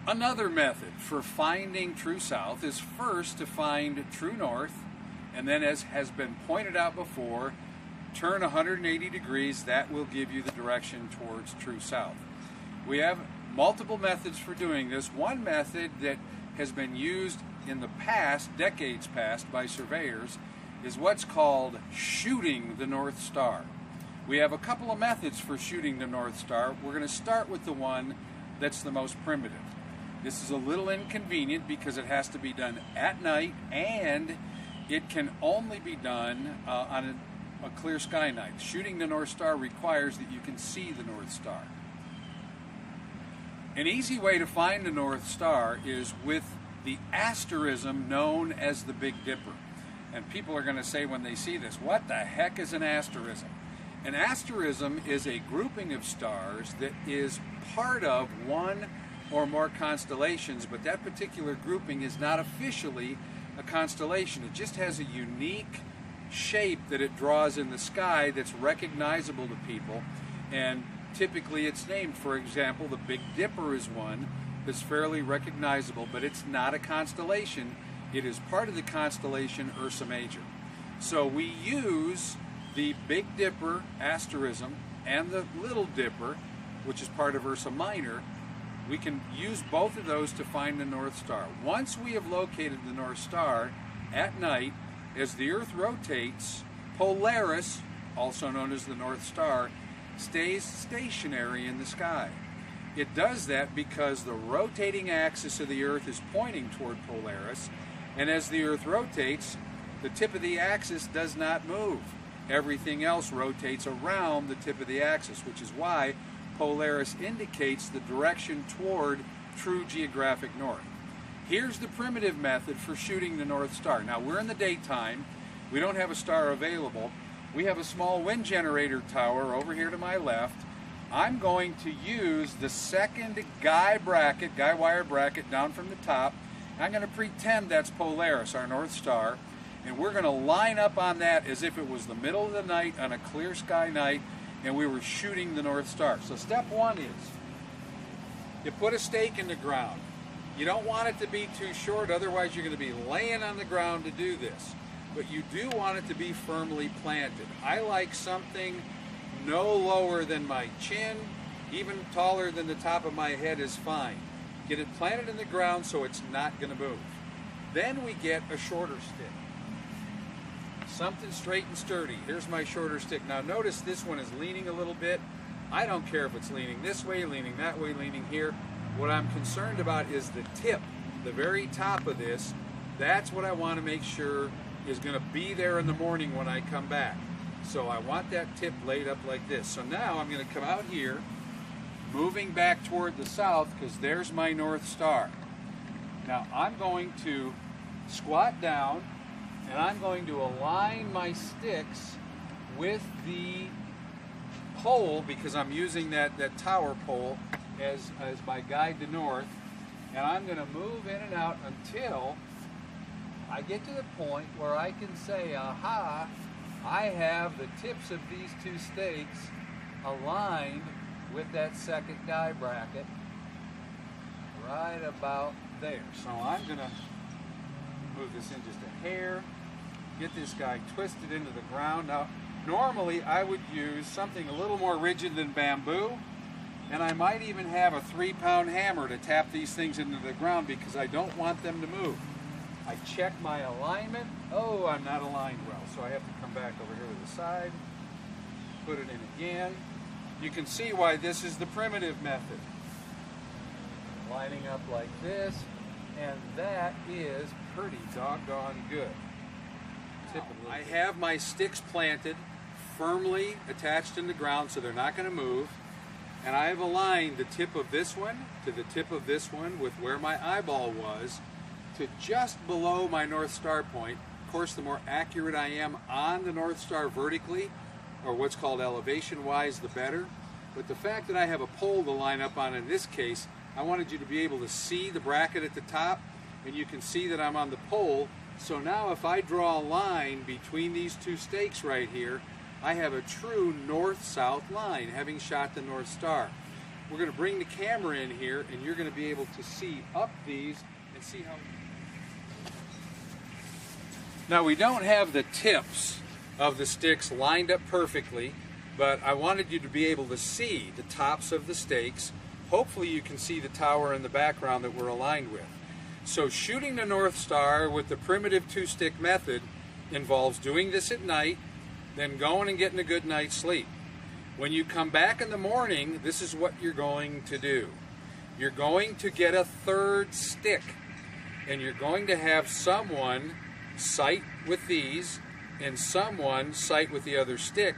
Another method for finding true south is first to find true north, and then, as has been pointed out before, turn 180 degrees. That will give you the direction towards true south. We have multiple methods for doing this. One method that has been used in the past, decades past, by surveyors is what's called shooting the North Star. We have a couple of methods for shooting the North Star. We're going to start with the one that's the most primitive. This is a little inconvenient because it has to be done at night, and it can only be done on a clear sky night. Shooting the North Star requires that you can see the North Star. An easy way to find the North Star is with the asterism known as the Big Dipper. And people are going to say when they see this, what the heck is an asterism? An asterism is a grouping of stars that is part of one or more constellations, but that particular grouping is not officially a constellation. It just has a unique shape that it draws in the sky that's recognizable to people, and typically it's named. For example, the Big Dipper is one that's fairly recognizable, but it's not a constellation. It is part of the constellation Ursa Major. So we use the Big Dipper asterism and the Little Dipper, which is part of Ursa Minor. We can use both of those to find the North Star. Once we have located the North Star at night, as the Earth rotates, Polaris, also known as the North Star, stays stationary in the sky. It does that because the rotating axis of the Earth is pointing toward Polaris, and as the Earth rotates, the tip of the axis does not move. Everything else rotates around the tip of the axis, which is why Polaris indicates the direction toward true geographic north. Here's the primitive method for shooting the North Star. Now, we're in the daytime. We don't have a star available. We have a small wind generator tower over here to my left. I'm going to use the second guy wire bracket down from the top. I'm going to pretend that's Polaris, our North Star, and we're going to line up on that as if it was the middle of the night on a clear sky night and we were shooting the North Star. So step one is you put a stake in the ground. You don't want it to be too short, otherwise you're going to be laying on the ground to do this. But you do want it to be firmly planted. I like something no lower than my chin, even taller than the top of my head is fine. Get it planted in the ground so it's not going to move. Then we get a shorter stick. Something straight and sturdy. Here's my shorter stick. Now notice this one is leaning a little bit. I don't care if it's leaning this way, leaning that way, leaning here. What I'm concerned about is the tip, the very top of this. That's what I want to make sure is going to be there in the morning when I come back. So I want that tip laid up like this. So now I'm going to come out here, moving back toward the south, because there's my North Star. Now I'm going to squat down, and I'm going to align my sticks with the pole, because I'm using that tower pole as my guide to north, and I'm going to move in and out until I get to the point where I can say, aha, I have the tips of these two stakes aligned with that second guy bracket right about there. So I'm going to move this in just a hair, get this guy twisted into the ground. Now, normally I would use something a little more rigid than bamboo, and I might even have a 3-pound hammer to tap these things into the ground because I don't want them to move. I check my alignment. Oh, I'm not aligned well, so I have to come back over here to the side, put it in again. You can see why this is the primitive method. Lining up like this, and that is pretty doggone good. I have my sticks planted, firmly attached in the ground so they're not going to move, and I have aligned the tip of this one to the tip of this one with where my eyeball was to just below my North Star point. Of course, the more accurate I am on the North Star vertically, or what's called elevation-wise, the better. But the fact that I have a pole to line up on in this case, I wanted you to be able to see the bracket at the top, and you can see that I'm on the pole. So now if I draw a line between these two stakes right here, I have a true north-south line, having shot the North Star. we're going to bring the camera in here, and you're going to be able to see up these and see how... Now, we don't have the tips of the sticks lined up perfectly, but I wanted you to be able to see the tops of the stakes. Hopefully you can see the tower in the background that we're aligned with. So shooting the North Star with the primitive two-stick method involves doing this at night, then going and getting a good night's sleep. When you come back in the morning, this is what you're going to do. You're going to get a third stick, and you're going to have someone sight with these and someone sight with the other stick,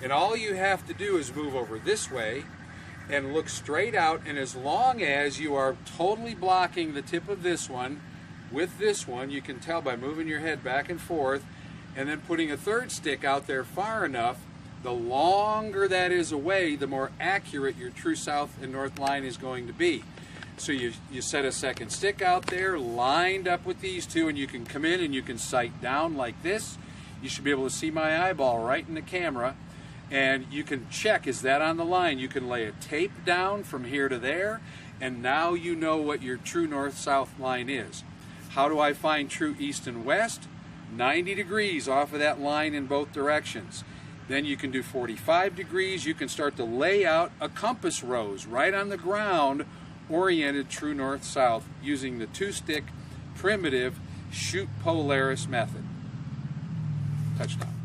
and all you have to do is move over this way and look straight out, and as long as you are totally blocking the tip of this one with this one, you can tell by moving your head back and forth and then putting a third stick out there far enough, the longer that is away, the more accurate your true south and north line is going to be. So you set a second stick out there lined up with these two, and you can come in and you can sight down like this. You should be able to see my eyeball right in the camera, and you can check, is that on the line? You can lay a tape down from here to there, and now you know what your true north-south line is. How do I find true east and west? 90 degrees off of that line in both directions. Then you can do 45 degrees. You can start to lay out a compass rose right on the ground, oriented true north-south, using the two-stick primitive shoot Polaris method. Touchdown.